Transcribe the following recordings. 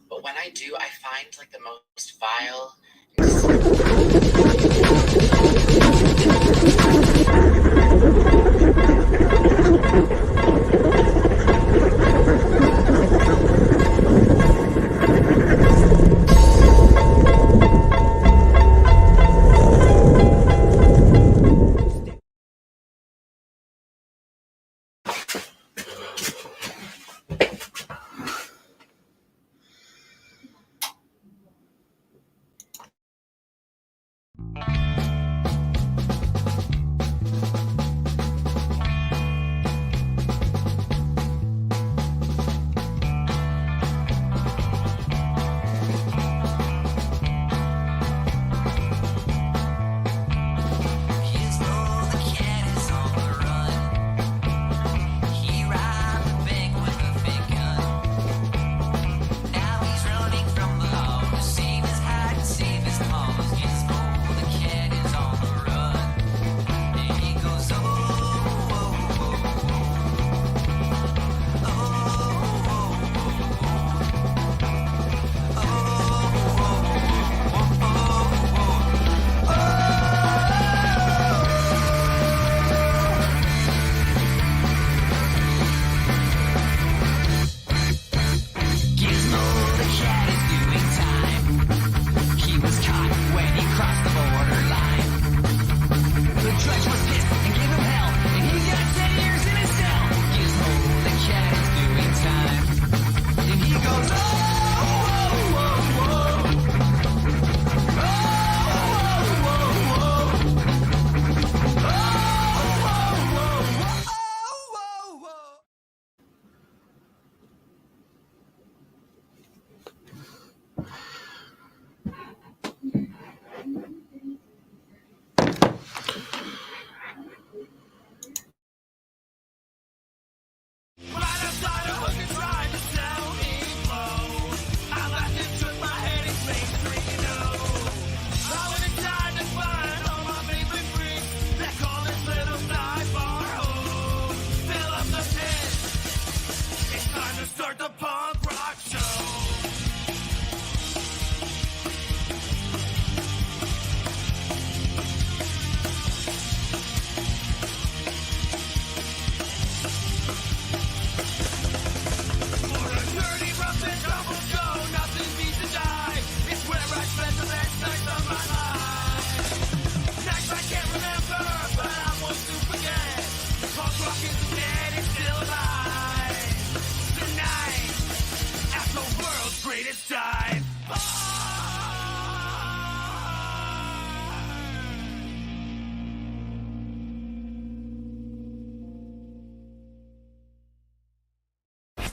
But when I do, I find like the most vile.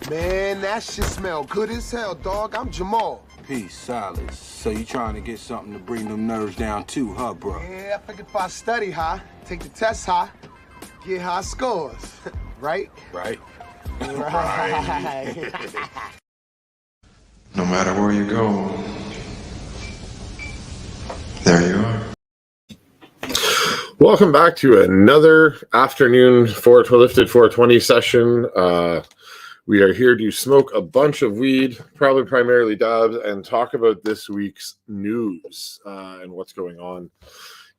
Man, that shit smell good as hell, dog. I'm Jamal. Peace, Silas. So you trying to get something to bring them nerves down too, huh, bro? Yeah, I figured if I study high, take the test high, get high scores. Right? Right. Right. No matter where you go, there you are. Welcome back to another afternoon lifted 420 session. We are here to smoke a bunch of weed, probably primarily dabs, and talk about this week's news and what's going on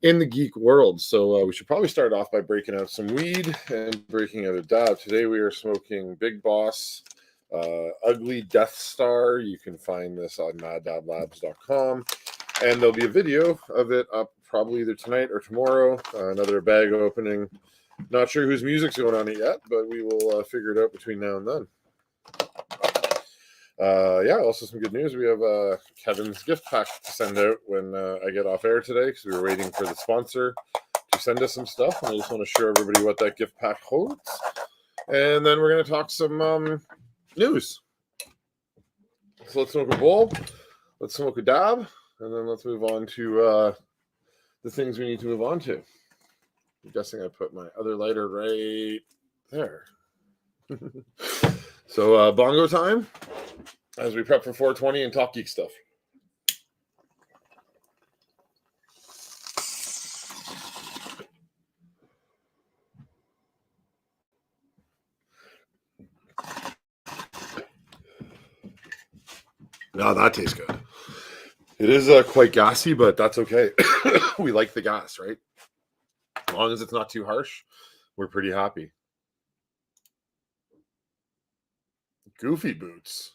in the geek world. So we should probably start off by breaking out some weed and breaking out a dab. Today we are smoking Big Boss Ugly Death Star. You can find this on maddablabs.com. And there'll be a video of it up probably either tonight or tomorrow. Another bag opening. Not sure whose music's going on it yet, but we will figure it out between now and then. Also some good news. We have Kevin's gift pack to send out when I get off air today because we were waiting for the sponsor to send us some stuff. And I just want to show everybody what that gift pack holds. And then we're going to talk some news. So let's smoke a bowl. Let's smoke a dab. And then let's move on to the things we need to move on to. I'm guessing I put my other lighter right there. So bongo time as we prep for 420 and talk geek stuff. No, that tastes good. It is quite gassy, but that's okay. We like the gas, right? As long as it's not too harsh, we're pretty happy. Goofy boots.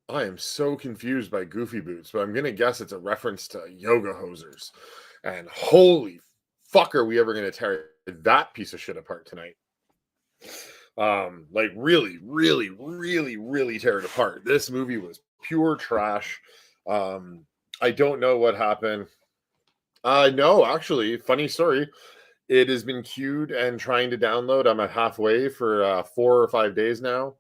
I am so confused by Goofy Boots, but I'm gonna guess it's a reference to yoga hosers. And holy fuck, are we ever gonna tear that piece of shit apart tonight? Like really, really, really, really tear it apart. This movie was pure trash. I don't know what happened. No, actually, funny story. It has been queued and trying to download. I'm at halfway for 4 or 5 days now.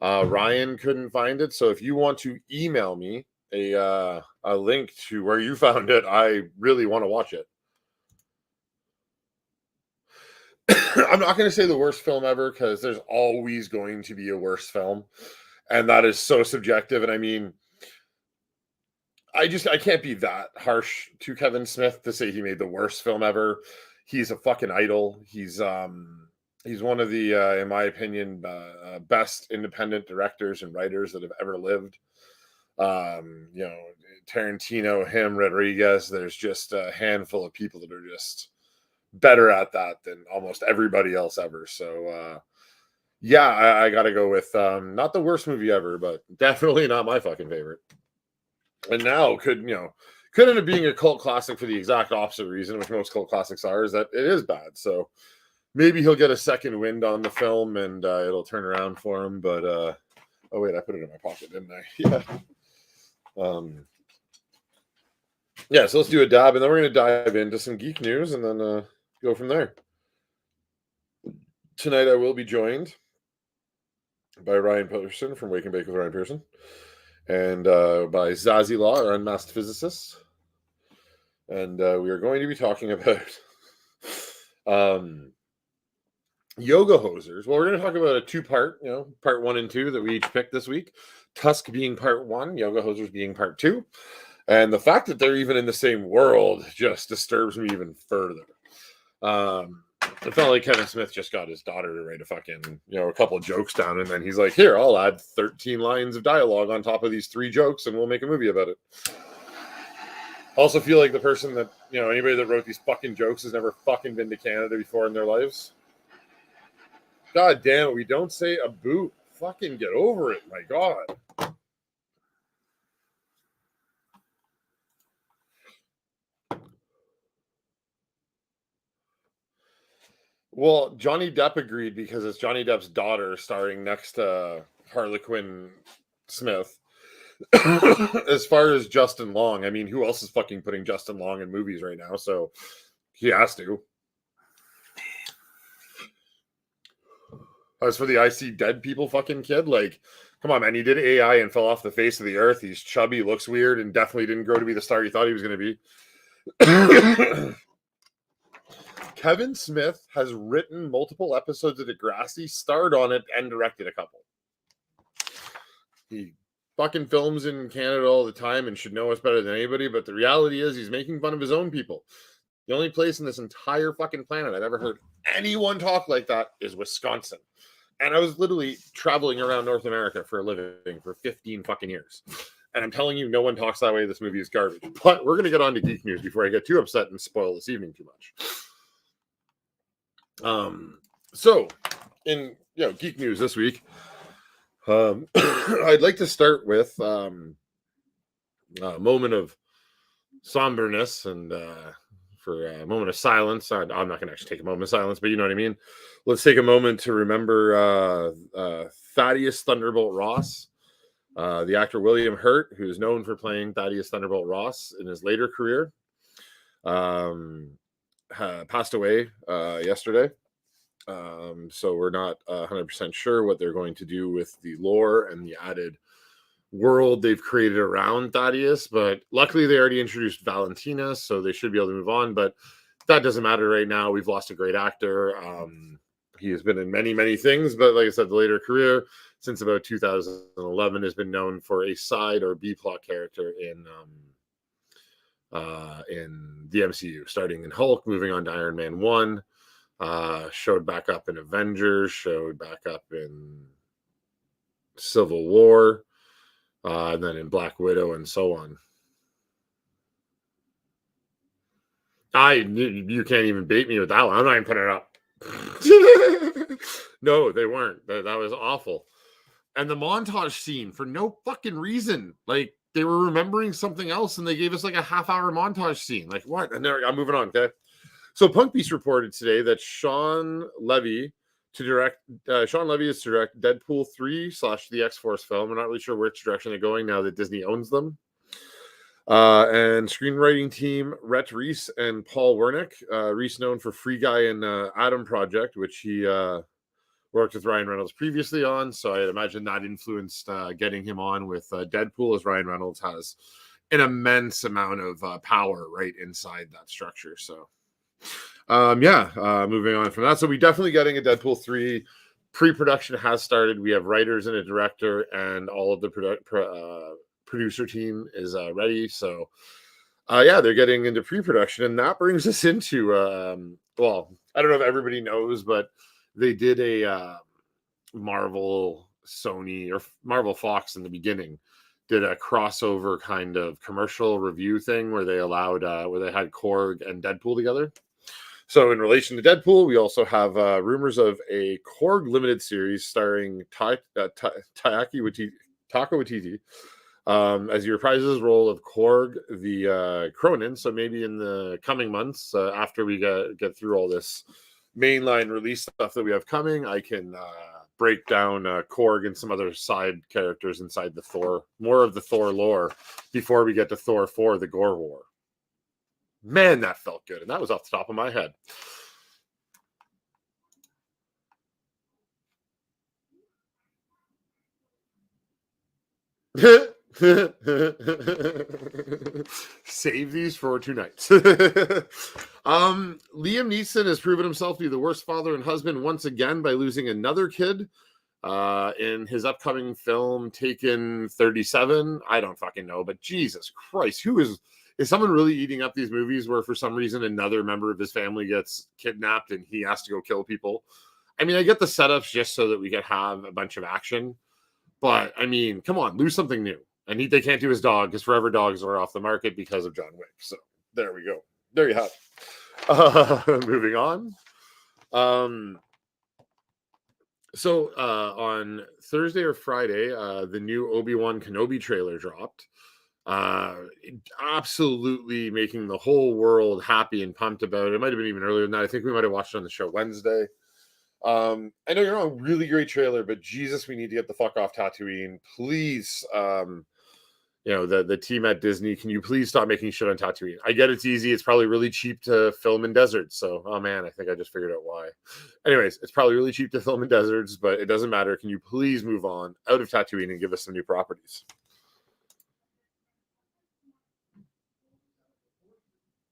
Ryan couldn't find it, so if you want to email me a link to where you found it, I really want to watch it. I'm not going to say the worst film ever because there's always going to be a worse film, and that is so subjective. And I mean, I can't be that harsh to Kevin Smith to say he made the worst film ever. He's a fucking idol. He's one of the, in my opinion, best independent directors and writers that have ever lived. You know, Tarantino, him, Rodriguez. There's just a handful of people that are just better at that than almost everybody else ever. So, yeah, I got to go with not the worst movie ever, but definitely not my fucking favorite. And now could end up being a cult classic for the exact opposite reason, which most cult classics are, is that it is bad. So maybe he'll get a second wind on the film and it'll turn around for him. But oh wait, I put it in my pocket, didn't I? Yeah. Yeah, so let's do a dab, and then we're going to dive into some geek news, and then go from there. Tonight I will be joined by Ryan Pearson from Wake and Bake with Ryan Pearson, and by Zazie Law, our unmasked physicist. And we are going to be talking about yoga hosers. Well, we're going to talk about a two-part, part 1 and 2 that we each picked this week. Tusk being part 1, yoga hosers being part 2. And the fact that they're even in the same world just disturbs me even further. It felt like Kevin Smith just got his daughter to write a fucking, a couple of jokes down, and then he's like, here, I'll add 13 lines of dialogue on top of these 3 jokes, and we'll make a movie about it. Also feel like the person that, anybody that wrote these fucking jokes has never fucking been to Canada before in their lives. God damn it, we don't say a boot. Fucking get over it, my God. Well, Johnny Depp agreed because it's Johnny Depp's daughter starring next to Harley Quinn Smith. As far as Justin Long, I mean, who else is fucking putting Justin Long in movies right now? So he has to. As for the I See Dead People fucking kid, like, come on, man. He did AI and fell off the face of the earth. He's chubby, looks weird, and definitely didn't grow to be the star he thought he was going to be. Kevin Smith has written multiple episodes of Degrassi, starred on it, and directed a couple. He fucking films in Canada all the time and should know us better than anybody, but the reality is he's making fun of his own people. The only place in this entire fucking planet I've ever heard anyone talk like that is Wisconsin. And I was literally traveling around North America for a living for 15 fucking years. And I'm telling you, no one talks that way. This movie is garbage. But we're going to get on to geek news before I get too upset and spoil this evening too much. So in geek news this week, I'd like to start with a moment of somberness and for a moment of silence. I'm not going to actually take a moment of silence, but you know what I mean. Let's take a moment to remember Thaddeus Thunderbolt Ross, the actor William Hurt, who is known for playing Thaddeus Thunderbolt Ross in his later career. Passed away yesterday. So we're not 100% sure what they're going to do with the lore and the added world they've created around Thaddeus, but luckily they already introduced Valentina, so they should be able to move on, but that doesn't matter right now. We've lost a great actor. He has been in many, many things, but like I said, the later career since about 2011 has been known for a side or B plot character in the MCU, starting in Hulk, moving on to Iron Man 1, showed back up in Avengers, showed back up in Civil War, and then in Black Widow and so on. You can't even bait me with that one. I'm not even putting it up. No, they weren't. That was awful. And the montage scene, for no fucking reason, like they were remembering something else and they gave us like a half-hour montage scene. Like what? And there, I'm moving on. Okay. So Punk Beast reported today that Sean Levy is to direct Deadpool 3 / the X-Force film. We're not really sure which direction they're going now that Disney owns them. And screenwriting team Rhett Reese and Paul Wernick. Reese known for Free Guy and Adam Project, which he worked with Ryan Reynolds previously on. So I imagine that influenced getting him on with Deadpool, as Ryan Reynolds has an immense amount of power right inside that structure. So moving on from that. So we definitely getting a Deadpool 3. Pre-production has started. We have writers and a director, and all of the producer team is ready. So they're getting into pre-production, and that brings us into well, I don't know if everybody knows, but they did a Marvel Sony or Marvel Fox in the beginning did a crossover kind of commercial review thing where they allowed where they had Korg and Deadpool together. So in relation to Deadpool, we also have rumors of a Korg limited series starring Taika Waititi as he reprises his role of Korg the Cronin. So maybe in the coming months, after we get through all this mainline release stuff that we have coming, I can break down Korg and some other side characters inside the Thor, more of the Thor lore before we get to Thor 4, the Gore War. Man, that felt good. And that was off the top of my head. Save these for tonight. Liam Neeson has proven himself to be the worst father and husband once again by losing another kid in his upcoming film Taken 37. I don't fucking know, but Jesus Christ, is someone really eating up these movies where for some reason another member of his family gets kidnapped and he has to go kill people? I mean, I get the setups just so that we can have a bunch of action, but I mean, come on, lose something new. And they can't do his dog because Forever Dogs are off the market because of John Wick. So there we go. There you have it. Moving on. So on Thursday or Friday, the new Obi-Wan Kenobi trailer dropped. Absolutely making the whole world happy and pumped about it. It might have been even earlier than that. I think we might have watched it on the show Wednesday. I know you're on a really great trailer, but Jesus, we need to get the fuck off Tatooine. Please, the team at Disney, can you please stop making shit on Tatooine? I get it's easy. It's probably really cheap to film in deserts. So, oh man, I think I just figured out why. Anyways, it's probably really cheap to film in deserts, but it doesn't matter. Can you please move on out of Tatooine and give us some new properties?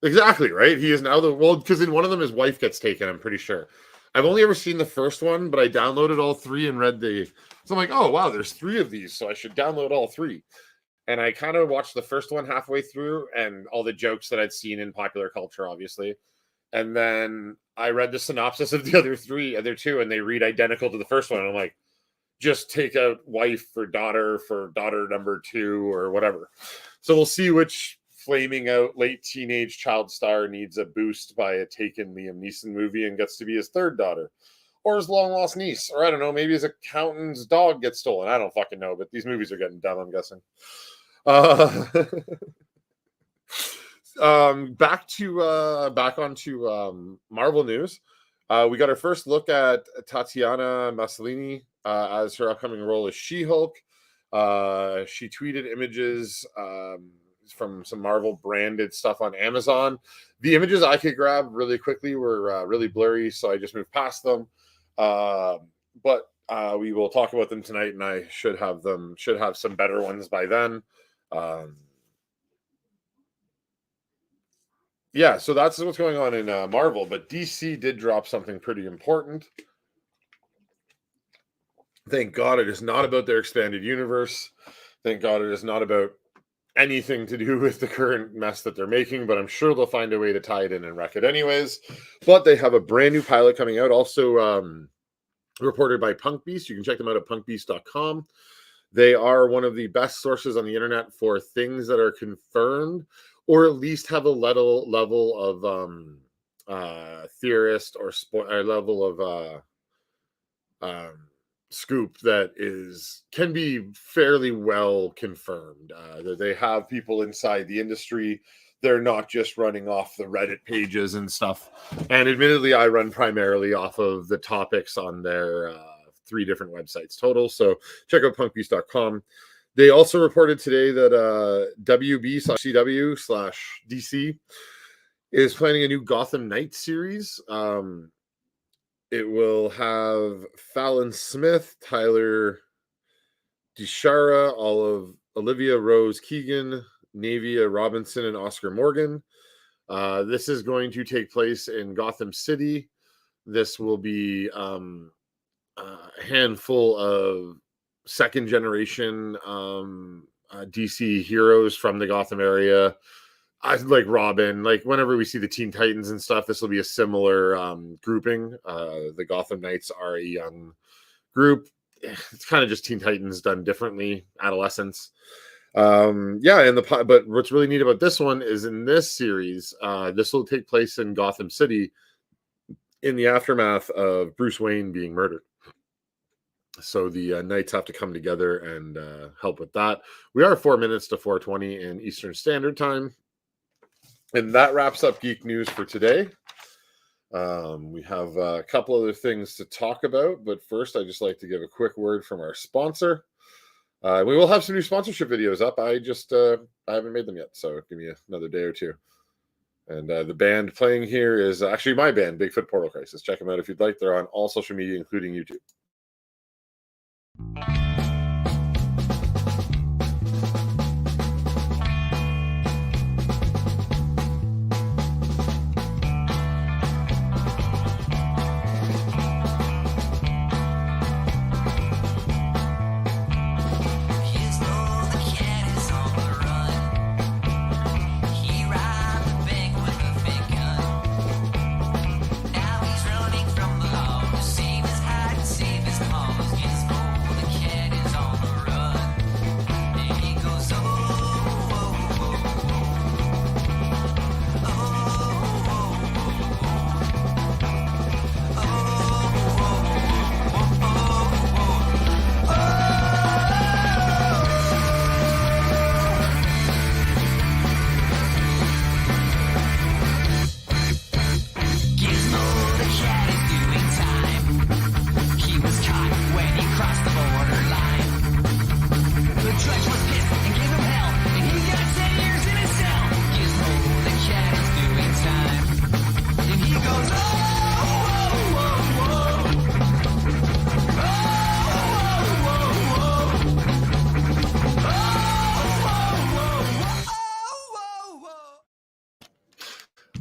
Exactly, right? He is now because in one of them his wife gets taken, I'm pretty sure. I've only ever seen the first one, but I downloaded all three and read so I'm like, oh wow, there's 3 of these, so I should download all 3. And I kind of watched the first one halfway through and all the jokes that I'd seen in popular culture, obviously. And then I read the synopsis of the other 2, and they read identical to the first one. And I'm like, just take out wife for daughter number 2 or whatever. So we'll see which flaming out late teenage child star needs a boost by a taken Liam Neeson movie and gets to be his 3rd daughter. Or his long lost niece. Or I don't know, maybe his accountant's dog gets stolen. I don't fucking know, but these movies are getting dumb, I'm guessing. Back onto Marvel news. We got our first look at Tatiana Maslany as her upcoming role as She-Hulk. She tweeted images from some Marvel branded stuff on Amazon. The images I could grab really quickly were really blurry, so I just moved past them. But we will talk about them tonight, and I should have some better ones by then. So that's what's going on in Marvel, but DC did drop something pretty important. Thank God it is not about their expanded universe. Thank God it is not about anything to do with the current mess that they're making, but I'm sure they'll find a way to tie it in and wreck it anyways. But they have a brand new pilot coming out. Also, reported by Punk Beast. You can check them out at punkbeast.com. They are one of the best sources on the internet for things that are confirmed, or at least have a level of theorist or level of scoop that can be fairly well confirmed. That they have people inside the industry. They're not just running off the Reddit pages and stuff. And admittedly, I run primarily off of the topics on their 3 different websites total. So check out punkbeast.com. They also reported today that WB/CW/DC is planning a new Gotham Knights series. It will have Fallon Smith, Tyler DeShara, Olivia Rose Keegan, Navia Robinson, and Oscar Morgan. This is going to take place in Gotham City. This will be a handful of second generation DC heroes from the Gotham area. I like Robin. Like whenever we see the Teen Titans and stuff, this will be a similar grouping. The Gotham Knights are a young group. It's kind of just Teen Titans done differently, adolescents. But what's really neat about this one is in this series, this will take place in Gotham City in the aftermath of Bruce Wayne being murdered. So the Knights have to come together and help with that. We are 4 minutes to 4:20 in Eastern Standard Time. And that wraps up Geek News for today. We have a couple other things to talk about, but first I'd just like to give a quick word from our sponsor. We will have some new sponsorship videos up. I haven't made them yet, so give me another day or two. And the band playing here is actually my band, Bigfoot Portal Crisis. Check them out if you'd like. They're on all social media, including YouTube.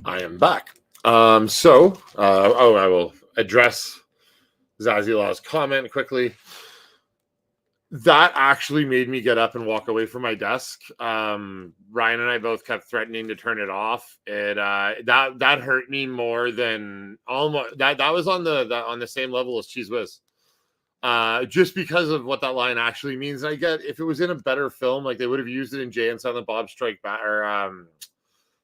I am back. I will address Zazilaw's comment quickly. That actually made me get up and walk away from my desk. Ryan and I both kept threatening to turn it off. That hurt me more than almost that was on the same level as Cheese Whiz. Just because of what that line actually means. And I get if it was in a better film, like they would have used it in Jay and Silent Bob Strike Back, or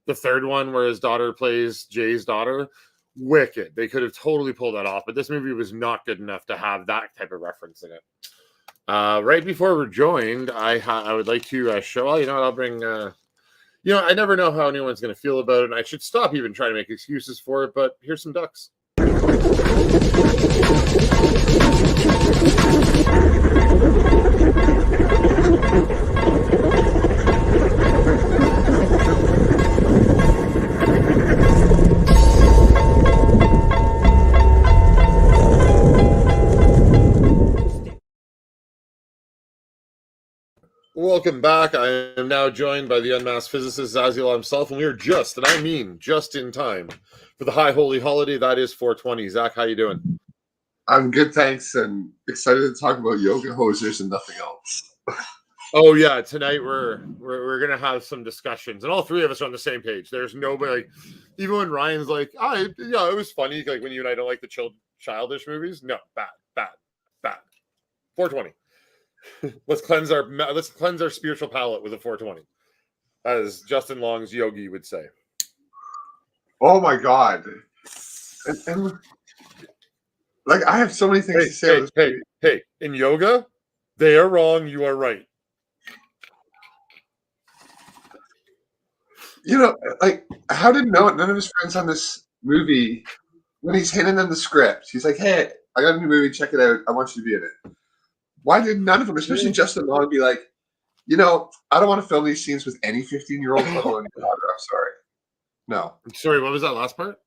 the third one where his daughter plays Jay's daughter. Wicked. They could have totally pulled that off, but this movie was not good enough to have that type of reference in it. Right before we're joined, I would like to show. Well, you know what? I'll bring. I never know how anyone's going to feel about it, and I should stop even trying to make excuses for it. But here's some ducks. Welcome back. I am now joined by the unmasked physicist Zaziel himself, and we are just in time for the High Holy Holiday. That is 420. Zach, how you doing? I'm good, thanks, and excited to talk about yoga hosers and nothing else. Oh yeah, tonight we're gonna have some discussions, and all three of us are on the same page. There's nobody, like, even when Ryan's like, it was funny, like when you and I don't like the childish movies. No, bad. 420. Let's cleanse our spiritual palate with a 420, as Justin Long's yogi would say. Oh my god! And like, I have so many things to say. Hey! In yoga, they are wrong. You are right. You know, like, how did none of his friends on this movie, when he's handing them the script, he's like, "Hey, I got a new movie. Check it out. I want you to be in it." Why did none of them, especially Justin Long, be like, I don't want to film these scenes with any 15-year-old, let alone your daughter. I'm sorry. No. Sorry, what was that last part?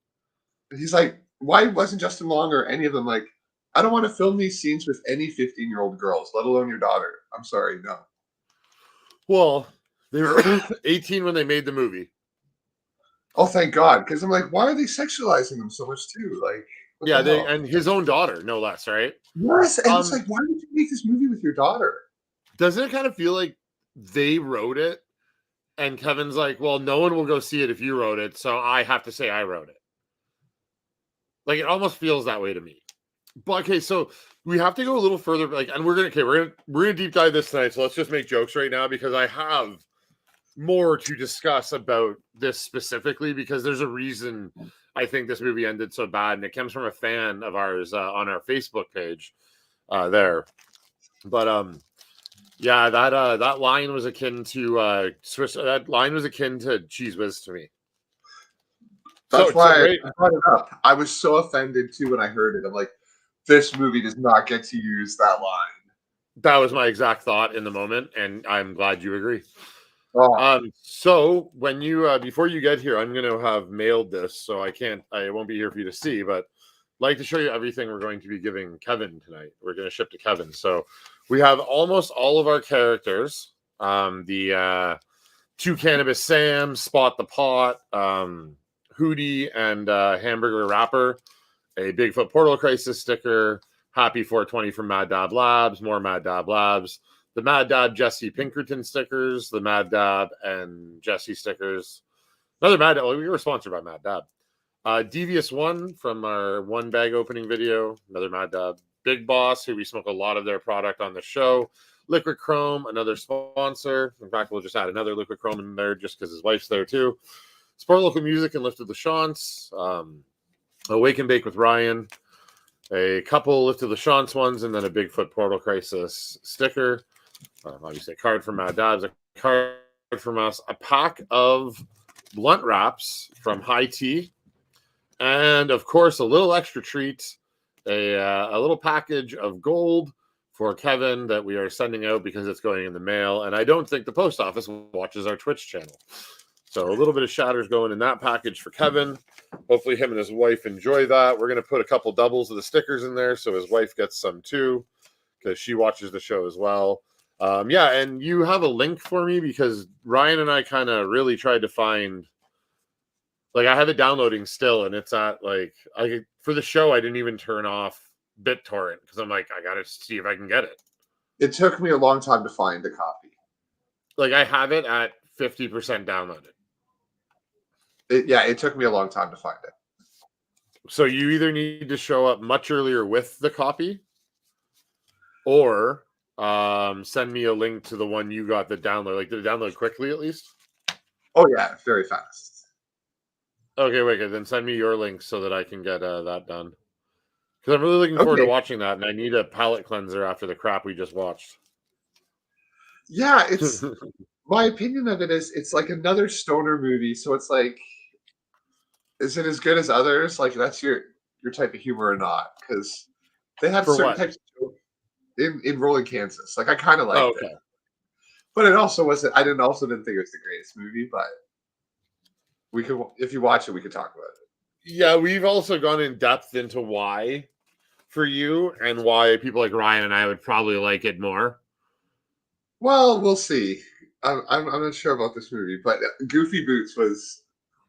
He's like, why wasn't Justin Long or any of them like, I don't want to film these scenes with any 15-year-old girls, let alone your daughter. I'm sorry, no. Well, they were 18 when they made the movie. Oh, thank God. Because I'm like, why are they sexualizing them so much too? Like, yeah, and his own daughter, no less, right? Yes, and it's like, why would you make this movie with your daughter? Doesn't it kind of feel like they wrote it, and Kevin's like, well, no one will go see it if you wrote it, so I have to say I wrote it. Like, it almost feels that way to me. But okay, so we have to go a little further, like, and we're gonna deep dive this tonight. So let's just make jokes right now because I have more to discuss about this specifically because there's a reason I think this movie ended so bad, and it comes from a fan of ours on our Facebook page there. But yeah, that line was akin to Cheese Whiz to me. That's why I brought it up. I was so offended too when I heard it. I'm like, this movie does not get to use that line. That was my exact thought in the moment, and I'm glad you agree. Oh. So when you before you get here, I'm going to have mailed this, so I won't be here for you to see, but I'd like to show you everything we're going to be giving Kevin tonight. We're going to ship to Kevin. So we have almost all of our characters. The Two Cannabis Sam, Spot the Pot, Hootie, and Hamburger Wrapper, a Bigfoot Portal Crisis sticker, Happy 420 from Mad Dab Labs, more Mad Dab Labs, the Mad Dab Jesse Pinkerton stickers, the Mad Dab and Jesse stickers. Another Mad Dab. We were sponsored by Mad Dab. Devious One from our one bag opening video. Another Mad Dab. Big Boss, who we smoke a lot of their product on the show. Liquid Chrome, another sponsor. In fact, we'll just add another Liquid Chrome in there just because his wife's there too. Support local music and Lifted the Shants. Awake and Bake with Ryan. A couple Lifted the Shants ones, and then a Bigfoot Portal Crisis sticker. Obviously, a card from Mad Dabs, a card from us, a pack of blunt wraps from High Tea, and of course, a little extra treat, a little package of gold for Kevin that we are sending out because it's going in the mail. And I don't think the post office watches our Twitch channel. So a little bit of shatters going in that package for Kevin. Hopefully him and his wife enjoy that. We're going to put a couple doubles of the stickers in there so his wife gets some too because she watches the show as well. Yeah, and you have a link for me because Ryan and I kind of really tried to find, like, I have it downloading still, and it's at, like, for the show, I didn't even turn off BitTorrent because I'm like, I got to see if I can get it. It took me a long time to find a copy. Like, I have it at 50% downloaded. It took me a long time to find it. So you either need to show up much earlier with the copy or send me a link to the one you got that download. Like, did it download quickly at least? Oh, yeah, very fast. Okay, wait, then send me your link so that I can get that done. Because I'm really looking forward to watching that, and I need a palate cleanser after the crap we just watched. Yeah, it's my opinion of it is it's like another stoner movie. So it's like, is it as good as others? Like, that's your type of humor or not? Because they have certain types of in Rolling Kansas. Like, I kind of liked it, but it also wasn't. I didn't think it was the greatest movie. But we could, if you watch it, we could talk about it. Yeah, we've also gone in depth into why for you and why people like Ryan and I would probably like it more. Well, we'll see. I'm not sure about this movie, but Goofy Boots was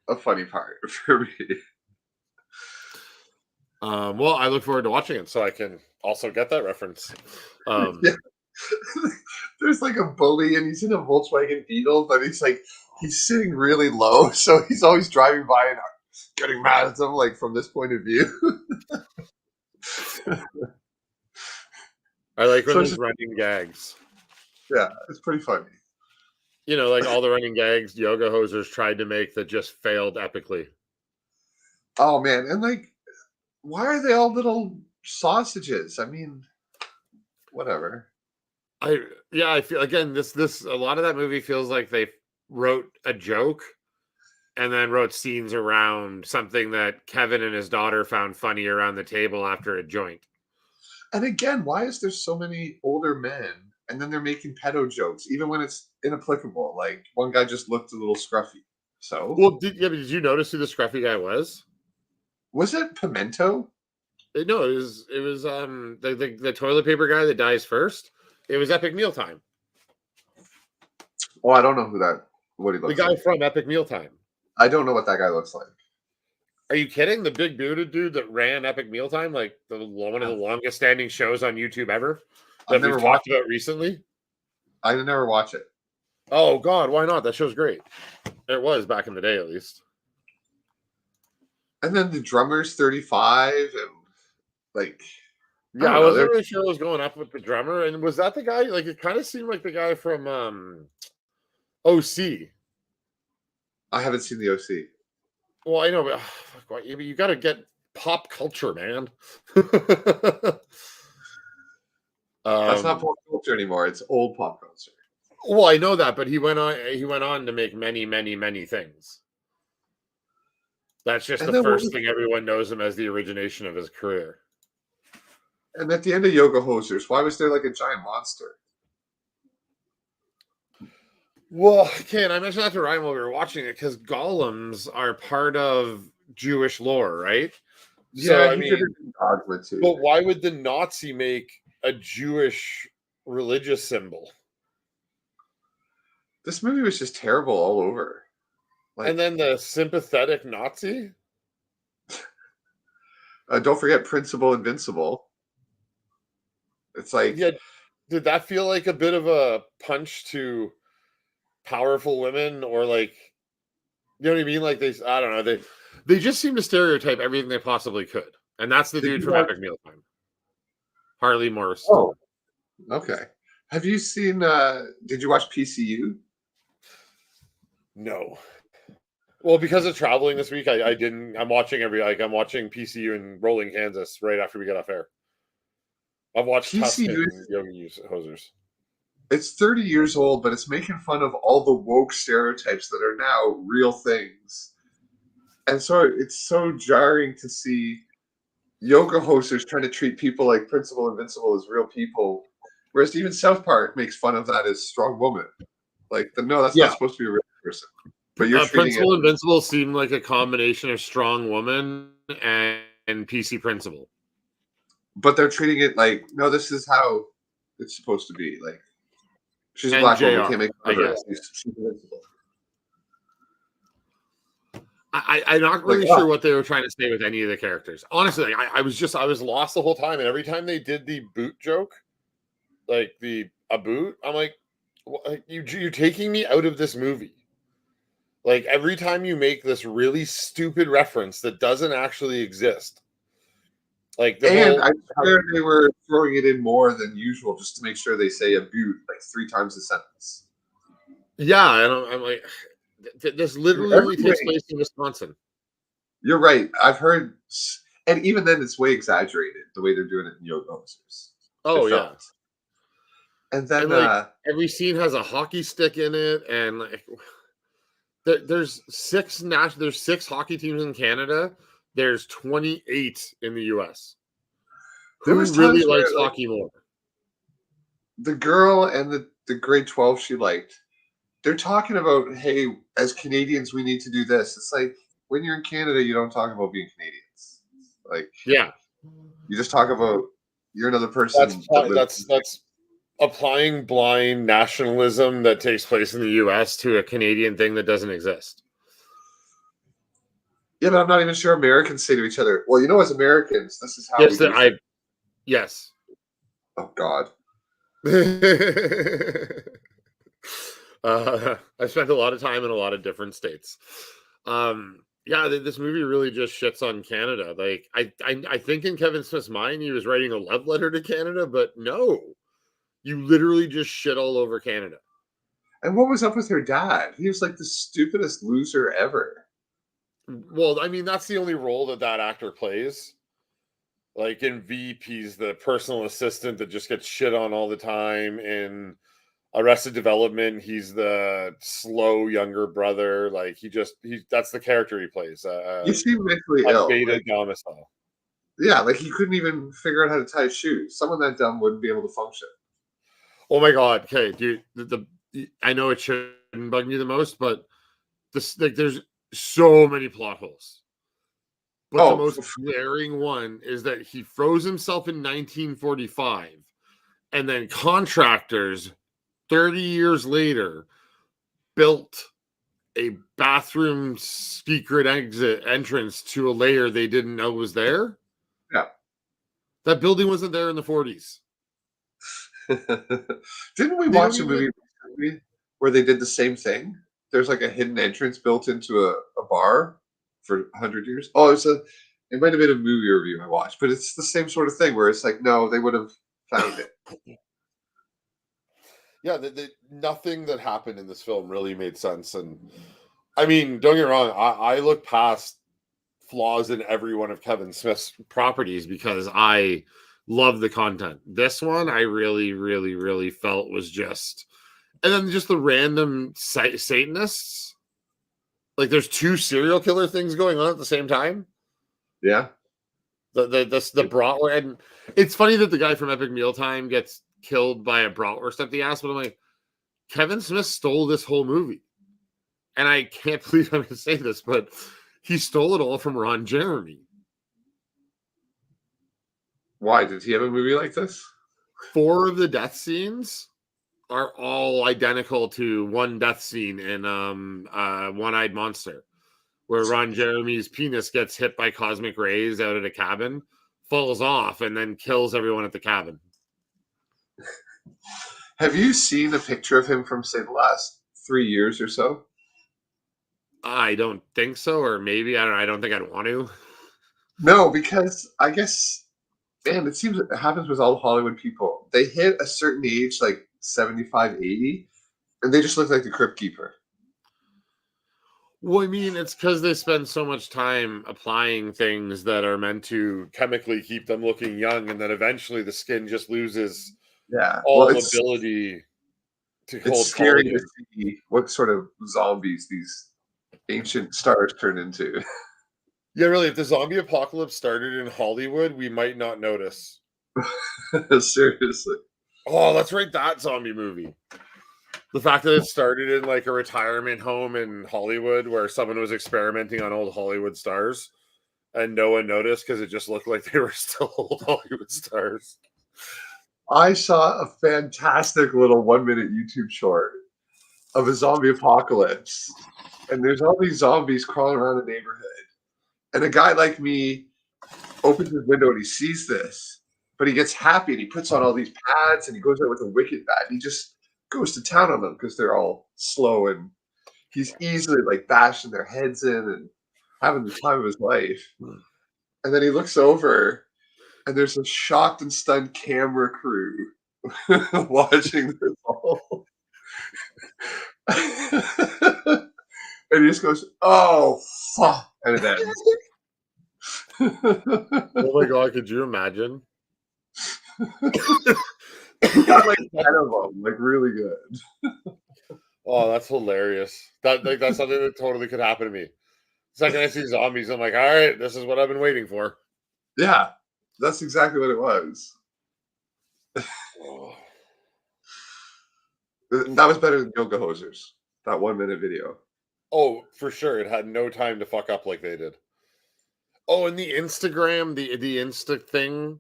a funny part for me. Well, I look forward to watching it so I can also get that reference. Yeah. There's like a bully and he's in a Volkswagen Beetle, but he's sitting really low, so he's always driving by and getting mad at them, like, from this point of view. I like when So it's there's just, running gags. yeah, it's pretty funny. You know, like all the running gags yoga hosers tried to make that just failed epically. Oh man, and like, why are they all little sausages? I mean, whatever. I feel again this a lot of that movie feels like they wrote a joke and then wrote scenes around something that Kevin and his daughter found funny around the table after a joint. And again, why is there so many older men and then they're making pedo jokes, even when it's inapplicable? Like one guy just looked a little scruffy. So Well, did you notice who the scruffy guy was? was it Pimento? No, it was the toilet paper guy that dies first. It was Epic Mealtime. Oh, I don't know what he The looks guy like. from Epic Mealtime. I don't know what that guy looks like. Are you kidding? The big bearded dude that ran Epic Mealtime, like one of the longest standing shows on YouTube ever I've that never we've watched talked about recently. I never watch it. Oh God, why not? That show's great. It was back in the day, at least. And then the drummer's 35 and like I Yeah, I don't know. wasn't really sure what was going up with the drummer. And was that the guy? Like, it kind of seemed like the guy from OC. I haven't seen the OC. Well, I know, but you got to get pop culture, man. That's not um, pop culture anymore. It's old pop culture. well, I know that, but he went on. He went on to make many, many, many things. That's just And the then first thing everyone knows him as the origination of his career. and at the end of Yoga Hosers, why was there like a giant monster? Well, Ken, I mentioned that to Ryan while we were watching it because golems are part of Jewish lore, right? So, Yeah, I he did mean, it in Dogma too. but why would the Nazi make a Jewish religious symbol? This movie was just terrible all over. Like, And then the sympathetic Nazi? don't forget Principal Invincible. It's like, Yeah, did that feel like a bit of a punch to powerful women or like, you know what I mean? Like I don't know, they just seem to stereotype everything they possibly could. And that's the did dude you from watch? Epic Mealtime. Harley Morris. Oh, okay. Have you seen? Did you watch PCU? No. Well, because of traveling this week, I didn't. I'm watching I'm watching PCU in Rolling, Kansas right after we get off air. I've watched Tusk PCU. and Yogi Hosers. It's 30 years old, but it's making fun of all the woke stereotypes that are now real things. And so it's so jarring to see yoga hosters trying to treat people like Principal Invincible as real people, whereas even South Park makes fun of that as strong woman. Like, no, that's not Yeah. supposed to be a real person. But you're treating Principal it. Invincible seemed like a combination of strong woman and PC Principal. But they're treating it like, no, this is how it's supposed to be. Like, she's a And black woman. We JR, can't make I fun of her. guess. She's invincible. I'm not really Like, sure what they were trying to say with any of the characters. Honestly, I was lost the whole time, and every time they did the boot joke, like a boot, I'm like, you're taking me out of this movie. Like every time you make this really stupid reference that doesn't actually exist, like and I swear they were throwing it in more than usual just to make sure they say a butte like 3 times a sentence. yeah, and I'm like, this literally only takes place in Wisconsin. You're right. I've heard, and even then, it's way exaggerated the way they're doing it in Yoga Hosers. Oh yeah, and then and like every scene has a hockey stick in it, and like there's 6 hockey teams in Canada. There's 28 in the US. There Who was really times where, likes hockey more? The girl and the grade 12 she liked, they're talking about, hey, as Canadians, we need to do this. It's like, when you're in Canada, you don't talk about being Canadians. Like, Yeah, you just talk about you're another person. That's applying blind nationalism that takes place in the US to a Canadian thing that doesn't exist. Yeah, but I'm not even sure Americans say to each other, well, you know, as Americans, this is how we do things. Yes. Oh, God. I spent a lot of time in a lot of different states. Yeah, this movie really just shits on Canada. Like, I think in Kevin Smith's mind, he was writing a love letter to Canada, but no, you literally just shit all over Canada. And what was up with her dad? He was like the stupidest loser ever. Well, I mean, that's the only role that that actor plays. Like in Veep, he's the personal assistant that just gets shit on all the time. In Arrested Development, he's the slow younger brother. Like he that's the character he plays. He seemed mentally A ill. beta Like, domicile. yeah, like he couldn't even figure out how to tie his shoes. Someone that dumb wouldn't be able to function. Oh my god. Okay, dude. I know it shouldn't bug me the most, but this like there's so many plot holes. But the Oh, most glaring one is that he froze himself in 1945, and then contractors 30 years later built a bathroom secret exit entrance to a layer they didn't know was there. yeah. That building wasn't there in the 40s. Didn't we They watch don't a even movie recently where they did the same thing? There's like a hidden entrance built into a bar for 100 years. Oh, it might have been a movie review I watched, but it's the same sort of thing where it's like, no, they would have found it. Yeah, nothing that happened in this film really made sense. And I mean, don't get me wrong, I look past flaws in every one of Kevin Smith's properties because I love the content. This one, I really, really, really felt was just, and then just the random Satanists. Like, there's two serial killer things going on at the same time. Yeah. The bratwurst, and it's funny that the guy from Epic Mealtime gets killed by a bratwurst up the ass, but I'm like, Kevin Smith stole this whole movie, and I can't believe I'm going to say this, but he stole it all from Ron Jeremy. Why? Did he have a movie like this? 4 of the death scenes are all identical to one death scene in One-Eyed Monster, where Ron Jeremy's penis gets hit by cosmic rays out at a cabin, falls off, and then kills everyone at the cabin. Have you seen a picture of him from, say, the last 3 years or so? I don't think so, or maybe I don't. I don't think I'd want to. No, because I guess, man, it seems it happens with all Hollywood people. They hit a certain age, like 75, 80, and they just look like the Crypt Keeper. Well, I mean, it's because they spend so much time applying things that are meant to chemically keep them looking young, and then eventually the skin just loses Yeah. Well, all ability to hold it's scary to collagen. see what sort of zombies these ancient stars turn into. Yeah, really. If the zombie apocalypse started in Hollywood, we might not notice. Seriously. Oh, let's write that zombie movie. The fact that it started in like a retirement home in Hollywood where someone was experimenting on old Hollywood stars and no one noticed because it just looked like they were still old Hollywood stars. I saw a fantastic little 1-minute YouTube short of a zombie apocalypse. And there's all these zombies crawling around the neighborhood. And a guy like me opens his window and he sees this, but he gets happy and he puts on all these pads and he goes out with a wicked bat. And he just goes to town on them because they're all slow and he's easily like bashing their heads in and having the time of his life. And then he looks over and there's a shocked and stunned camera crew watching this all. And he just goes, "Oh fuck," and it ends. Oh my god, could you imagine? Got like 10 of them, like really good. Oh, that's hilarious. That's something that totally could happen to me. The second I see zombies, I'm like, all right, this is what I've been waiting for. Yeah, that's exactly what it was. Oh. That was better than Yoga Hosers. That 1-minute video. Oh, for sure. It had no time to fuck up like they did. Oh, and the Instagram, the Insta thing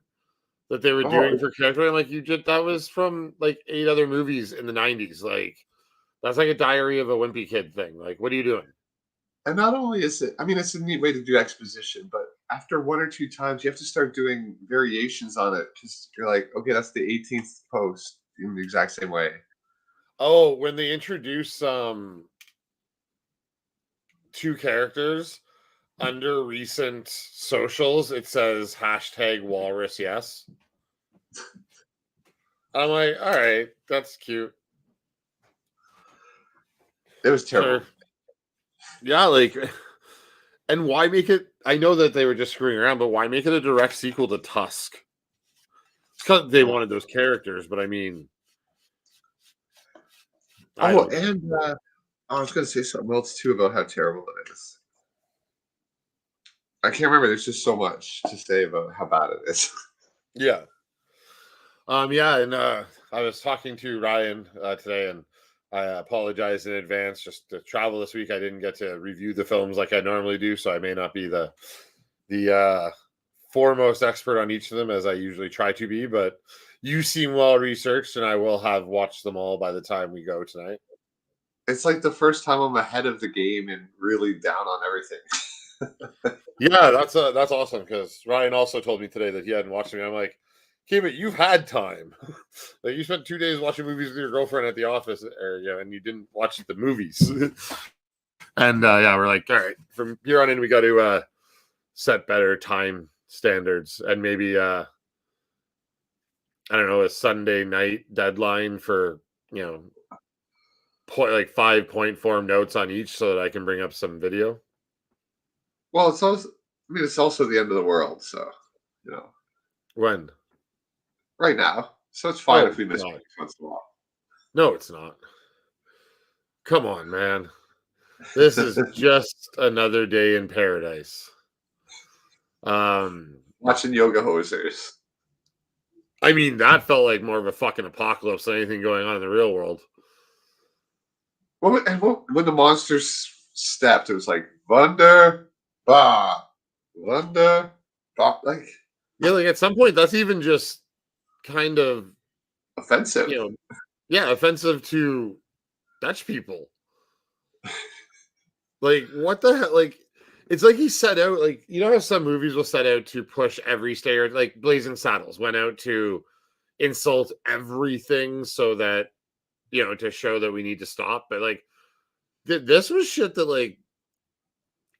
that they were doing for character, like that was from like 8 other movies in the 90s. Like, that's like a Diary of a Wimpy Kid thing. Like, what are you doing? And not only is it, I mean, it's a neat way to do exposition, but after 1 or 2 times, you have to start doing variations on it because you're like, okay, that's the 18th post in the exact same way. Oh, when they introduce 2 characters, under recent socials, it says #walrus yes. I'm like, all right, that's cute. It was terrible. Sure. Yeah, like, and why make it? I know that they were just screwing around, but why make it a direct sequel to Tusk? It's because they wanted those characters, but I mean, I Oh, don't. and I was going to say something else too about how terrible it is. I can't remember. There's just so much to say about how bad it is. Yeah. Yeah, and I was talking to Ryan today, and I apologize in advance. Just to travel this week, I didn't get to review the films like I normally do, so I may not be the foremost expert on each of them as I usually try to be. But you seem well researched, and I will have watched them all by the time we go tonight. It's like the first time I'm ahead of the game and really down on everything. Yeah, that's awesome because Ryan also told me today that he hadn't watched them. I'm like, okay, but you've had time. Like you spent 2 days watching movies with your girlfriend at the office area, and you didn't watch the movies. And yeah, we're like, all right, from here on in, we got to set better time standards, and maybe I don't know, a Sunday night deadline for like 5-point form notes on each, so that I can bring up some video. Well, it's also, I mean, it's also the end of the world, so When? right now. So it's fine Oh, if we miss God. it once in a while. No, it's not. Come on, man. This is just another day in paradise. Watching yoga hosers. I mean, that felt like more of a fucking apocalypse than anything going on in the real world. When the monsters stepped, it was like Wunder, bah, Wunder, bah, like Yeah, like at some point, that's even just kind of, offensive. offensive to Dutch people. Like, what the hell? Like, it's like he set out, like, you know how some movies will set out to push every stereotype, like Blazing Saddles went out to insult everything so that, to show that we need to stop. But, like, this was shit that, like,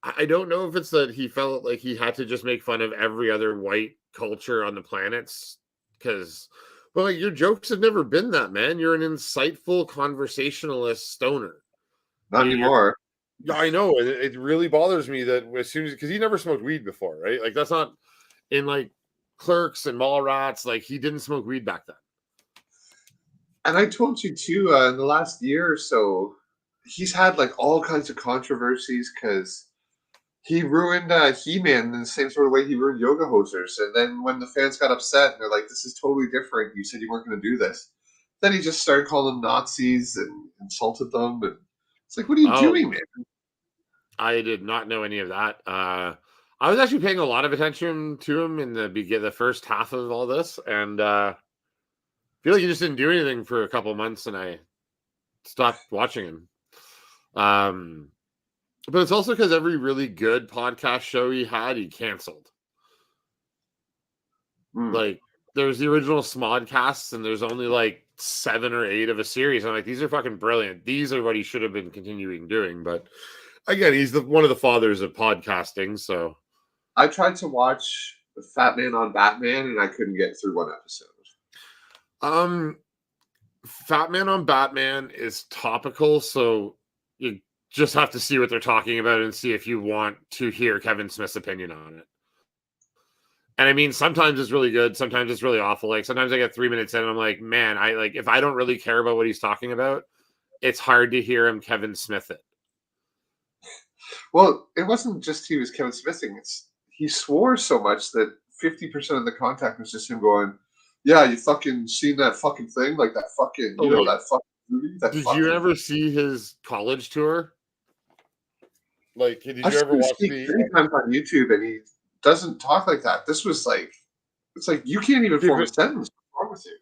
I don't know if it's that he felt like he had to just make fun of every other white culture on the planets. Because, well, like, your jokes have never been that, man. You're an insightful conversationalist stoner. Not anymore. Yeah, I know. It really bothers me that as soon as, because he never smoked weed before, right? Like, that's not in like Clerks and Mallrats. Like, he didn't smoke weed back then. And I told you too, in the last year or so, he's had like all kinds of controversies because he ruined He-Man in the same sort of way he ruined yoga hosers. And then when the fans got upset and they're like, "This is totally different. You said you weren't going to do this," then he just started calling them Nazis and insulted them. And it's like, what are you doing, man? I did not know any of that. I was actually paying a lot of attention to him in the first half of all this, and I feel like he just didn't do anything for a couple months, and I stopped watching him. But it's also because every really good podcast show he had, he canceled. Like, there's the original Smodcasts, and there's only like 7 or 8 of a series. I'm like, these are fucking brilliant. These are what he should have been continuing doing. But again, he's one of the fathers of podcasting. So I tried to watch Fat Man on Batman, and I couldn't get through one episode. Fat Man on Batman is topical, so you just have to see what they're talking about and see if you want to hear Kevin Smith's opinion on it. And I mean, sometimes it's really good, sometimes it's really awful. Like, sometimes I get 3 minutes in and I'm like, man, if I don't really care about what he's talking about, it's hard to hear him Kevin Smith it. Well, it wasn't just he was Kevin Smithing. He swore so much that 50% of the contact was just him going, "Yeah, you fucking seen that fucking thing? Like that fucking, that fucking movie?" Did you ever see his college tour? Like, did you ever watch the times on YouTube, and he doesn't talk like that. This was like, it's like you can't even form a sentence. What's wrong with you?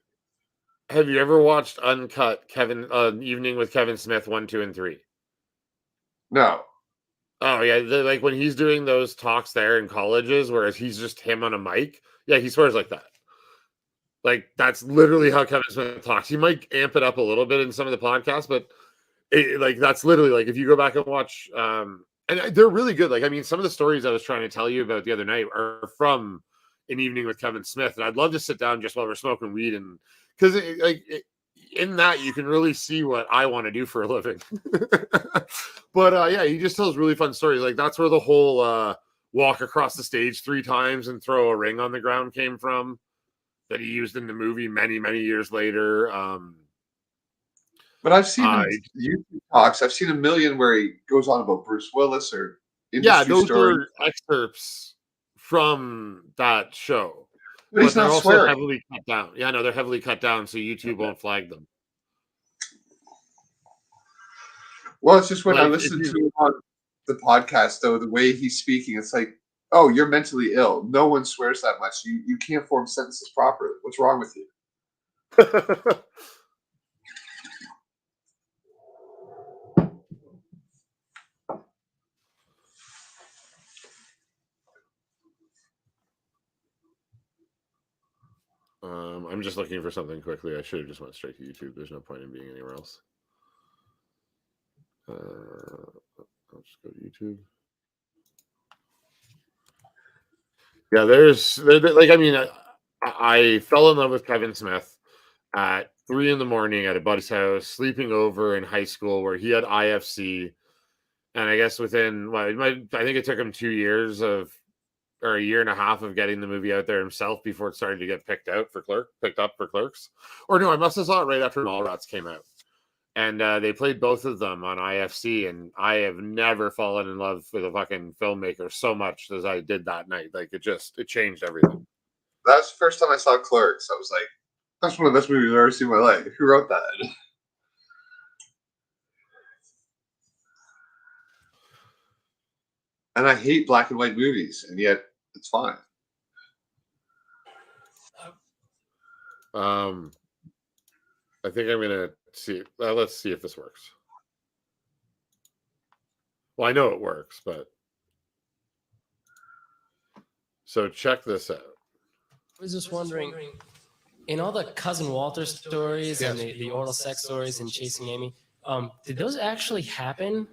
Have you ever watched Uncut Evening with Kevin Smith 1, 2, and 3? No. Oh yeah, like when he's doing those talks there in colleges, whereas he's just him on a mic. Yeah, he swears like that. Like, that's literally how Kevin Smith talks. He might amp it up a little bit in some of the podcasts, but that's literally like, if you go back and watch, and and they're really good. Like, I mean, some of the stories I was trying to tell you about the other night are from An Evening with Kevin Smith, and I'd love to sit down just while we're smoking weed, and because in that you can really see what I want to do for a living. But yeah, he just tells really fun stories. Like, that's where the whole walk across the stage 3 times and throw a ring on the ground came from, that he used in the movie many years later. But I've seen him YouTube talks. I've seen a million where he goes on about Bruce Willis or Yeah, industry those stories. are excerpts from that show, But he's they're not also swearing. heavily cut down. Yeah, no, they're heavily cut down, so YouTube won't flag them. Well, it's just when I Like, if listen to you, him on the podcast, though, the way he's speaking, it's like, oh, you're mentally ill. No one swears that much. You can't form sentences properly. What's wrong with you? I'm just looking for something quickly. I should have just went straight to YouTube. There's no point in being anywhere else. I'll just go to YouTube. Yeah, like, I mean, I fell in love with Kevin Smith at 3 a.m. at a buddy's house, sleeping over in high school where he had IFC. And I guess within, I think it took him 2 years or a year and a half of getting the movie out there himself before it started to get picked up for Clerks. Or no, I must have saw it right after Mallrats came out. And they played both of them on IFC, and I have never fallen in love with a fucking filmmaker so much as I did that night. Like, it changed everything. That was the first time I saw Clerks. I was like, that's one of the best movies I've ever seen in my life. Who wrote that? And I hate black and white movies, and yet it's fine. I think I'm gonna see. Let's see if this works. Well, I know it works, but so check this out. I was just wondering, in all the cousin Walter stories and the oral sex stories in Chasing Amy, did those actually happen,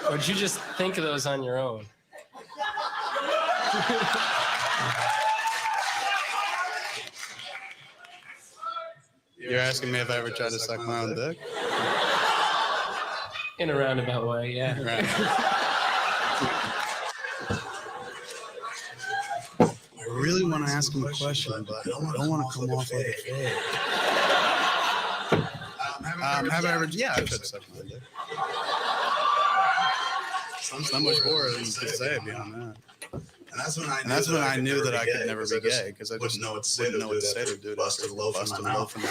or did you just think of those on your own? You're asking me if I ever tried to suck my own dick? In a roundabout way, yeah. Right. I really want to ask him a question, but I don't want to come off like a fake. Have I ever? Yeah, I've tried to suck my own dick. It's not much more than you could say beyond that. And that's when I knew that I could never be gay, because I just wouldn't know what to say to do it. Busted loaf in my mouth. And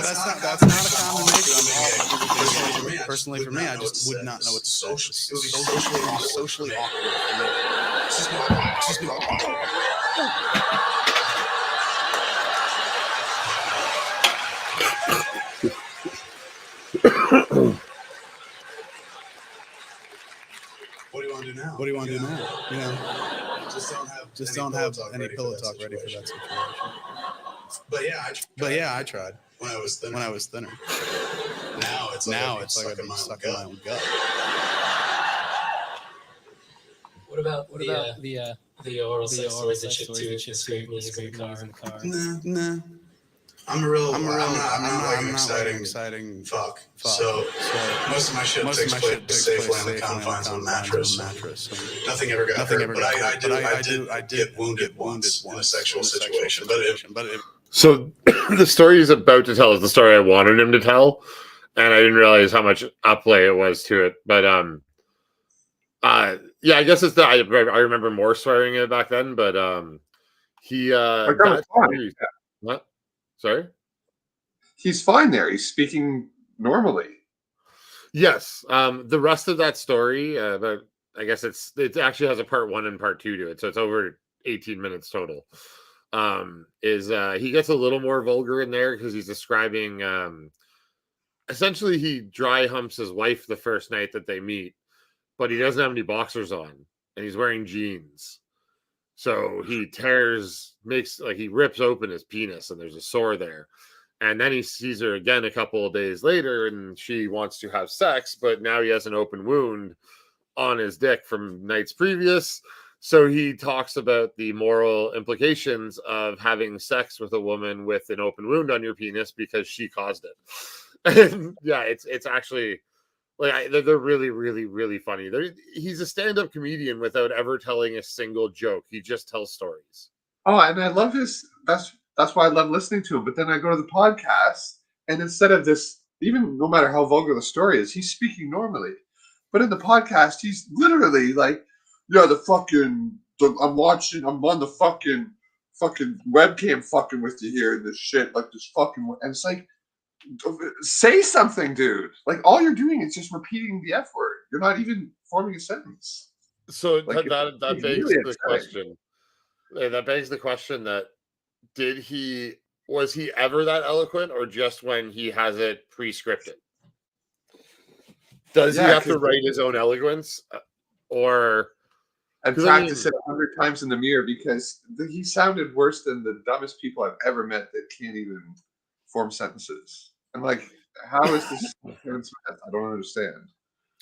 that's not a combination. Personally for me, I just would not know what to say. It would be socially awkward for me. Excuse me. What do you want to do now? You know, just don't have any pillow talk ready for that situation. But yeah, I tried when I was thinner. Now it's like I've been sucking my own gut. What about the oral sex stories that you scrape music in the car? Nah. I'm not like an exciting fuck. So most of my shit takes place safely on the confines of a mattress. Nothing ever got hurt. But I did get wounded once in a sexual situation. So the story he's about to tell is the story I wanted him to tell, and I didn't realize how much upplay it was to it. But yeah, I guess I remember more swearing in it back then. But what? Sorry? He's fine there. He's speaking normally. Yes. The rest of that story, but I guess it actually has a part 1 and part 2 to it, so it's over 18 minutes total. He gets a little more vulgar in there because he's describing essentially he dry humps his wife the first night that they meet, but he doesn't have any boxers on and he's wearing jeans. So he rips open his penis and there's a sore there. And then he sees her again a couple of days later, and she wants to have sex, but now he has an open wound on his dick from nights previous. So he talks about the moral implications of having sex with a woman with an open wound on your penis because she caused it. And yeah, it's actually like they're really, really, really funny. He's a stand-up comedian without ever telling a single joke. He just tells stories. Oh, and I love his. That's why I love listening to him. But then I go to the podcast, and instead of this, even no matter how vulgar the story is, he's speaking normally. But in the podcast, he's literally like, "Yeah, I'm watching. I'm on the fucking webcam, fucking with you here, and this shit, like this fucking." And it's like, say something, dude. Like all you're doing is just repeating the F word. You're not even forming a sentence. So Like that it's begs really the upsetting. question. That begs the question that was he ever that eloquent, or just when he has it pre-scripted? Does he Yeah, have to write his own eloquence, or and 'cause practice it 100 times in the mirror because he sounded worse than the dumbest people I've ever met that can't even form sentences. I'm like, how is this Kevin Smith? I don't understand.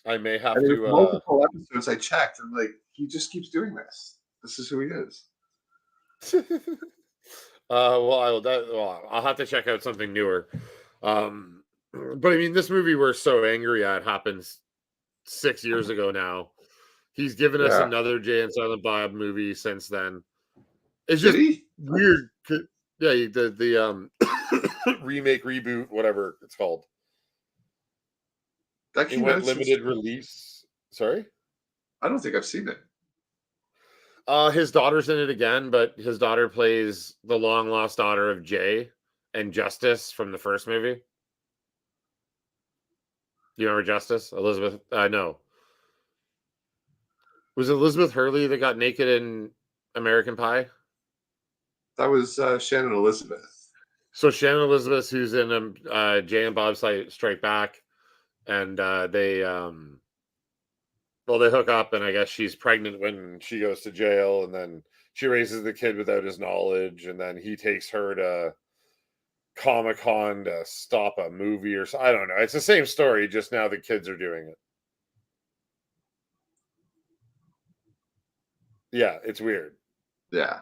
I may have And there's to multiple episodes I checked. I'm like, he just keeps doing this. This is who he is. I'll have to check out something newer. But I mean, this movie we're so angry at happens 6 years ago now. He's given us Yeah. another Jay and Silent Bob movie since then. It's Did just he? weird. Yeah, the remake, reboot, whatever it's called. That It came went out since. limited release. Sorry? I don't think I've seen it. His daughter's in it again, but his daughter plays the long lost daughter of Jay and Justice from the first movie. Do you remember Justice? Elizabeth? No. Was it Elizabeth Hurley that got naked in American Pie? That was Shannon Elizabeth. So Shannon Elizabeth, who's in Jay and Bob Strike Back, and they hook up, and I guess she's pregnant when she goes to jail, and then she raises the kid without his knowledge, and then he takes her to Comic-Con to stop a movie or so. I don't know. It's the same story, just now the kids are doing it. Yeah, it's weird. Yeah.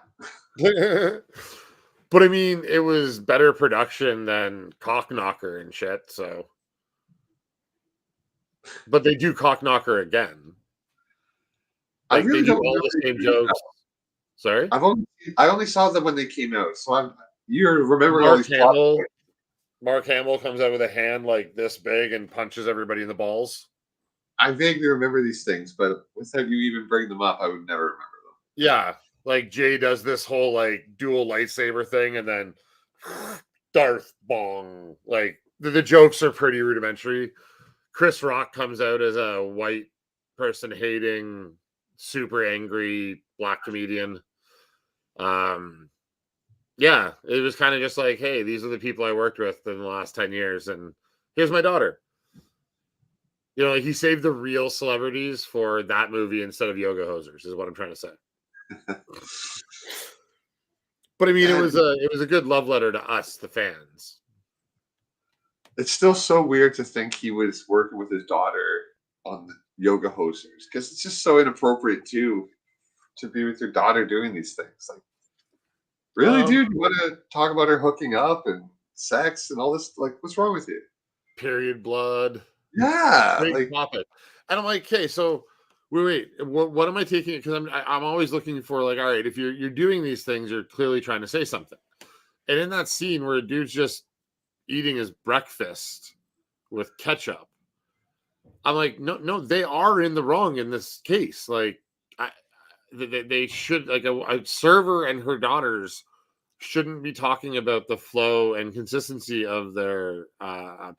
But I mean, it was better production than Cockknocker and shit, so. But they do Cockknocker again. I Like, really they do don't all the same jokes. Sorry? I only saw them when they came out, so you're remembering all these plot points. Mark Hamill comes out with a hand like this big and punches everybody in the balls. I vaguely remember these things, but without you even bringing them up, I would never remember them. Yeah, like Jay does this whole like dual lightsaber thing, and then Darth Bong. Like the jokes are pretty rudimentary. Chris Rock comes out as a white person hating, super angry black comedian. Yeah, it was kind of just like, hey, these are the people I worked with in the last 10 years, and here's my daughter. You know, he saved the real celebrities for that movie instead of yoga hosers, is what I'm trying to say. But I mean, it was a good love letter to us, the fans. It's still so weird to think he was working with his daughter on the yoga hosers because it's just so inappropriate too to be with your daughter doing these things. Like, really, dude, you want to talk about her hooking up and sex and all this? Like, what's wrong with you? Period blood. Yeah, Great topic. And I'm like, okay, so wait, what am I taking? Because I'm always looking for like, all right, if you're doing these things, you're clearly trying to say something. And in that scene where a dude's just eating his breakfast with ketchup, I'm like, no, they are in the wrong in this case. Like, they should, like a server and her daughters shouldn't be talking about the flow and consistency of their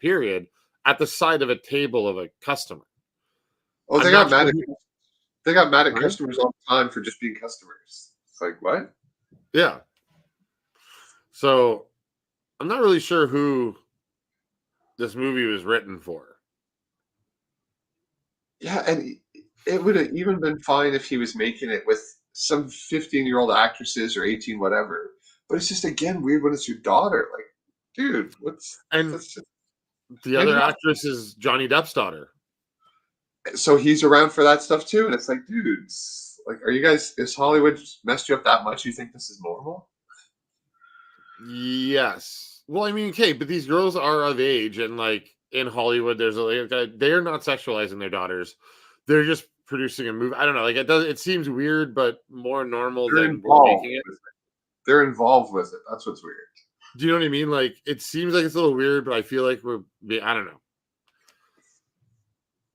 period at the side of a table of a customer. Oh, they got mad at customers all the time for just being customers. It's like, what? Yeah. So I'm not really sure who this movie was written for. Yeah, and it would have even been fine if he was making it with some 15-year-old actresses or 18, whatever. But it's just, again, weird when it's your daughter. Like, dude, what's And that's just, the hang other it up. actress is Johnny Depp's daughter. So he's around for that stuff too, and it's like, dudes, like, are you guys? Is Hollywood messed you up that much? You think this is normal? Yes. Well, I mean, okay, but these girls are of age, and like in Hollywood, there's they are not sexualizing their daughters. They're just producing a movie. I don't know. Like it does. It seems weird, but more normal They're than we're involved making it. with it. They're involved with it. That's what's weird. Do you know what I mean? Like it seems like it's a little weird, but I feel like I don't know.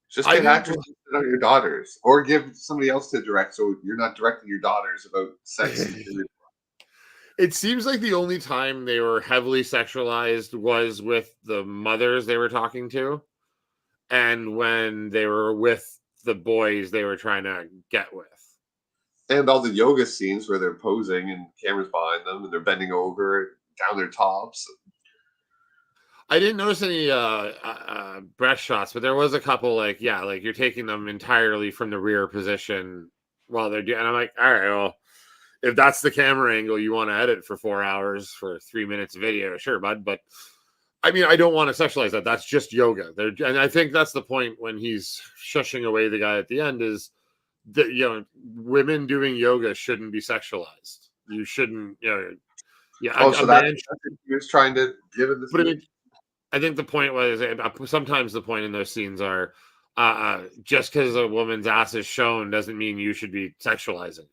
Just I get think actors to put on your daughters, or give somebody else to direct, so you're not directing your daughters about sex. it seems like the only time they were heavily sexualized was with the mothers they were talking to, and when they were with the boys they were trying to get with. And all the yoga scenes where they're posing and cameras behind them and they're bending over down their tops. I didn't notice any breast shots, but there was a couple like you're taking them entirely from the rear position while they're doing. And I'm like, all right, well, if that's the camera angle you want to edit for 4 hours for 3 minutes of video, sure, bud. But I mean, I don't want to sexualize that. That's just yoga. And I think that's the point when he's shushing away the guy at the end is that women doing yoga shouldn't be sexualized. You shouldn't, Oh, so that's he was trying to give it this. But I think the point was sometimes the point in those scenes are just because a woman's ass is shown doesn't mean you should be sexualizing.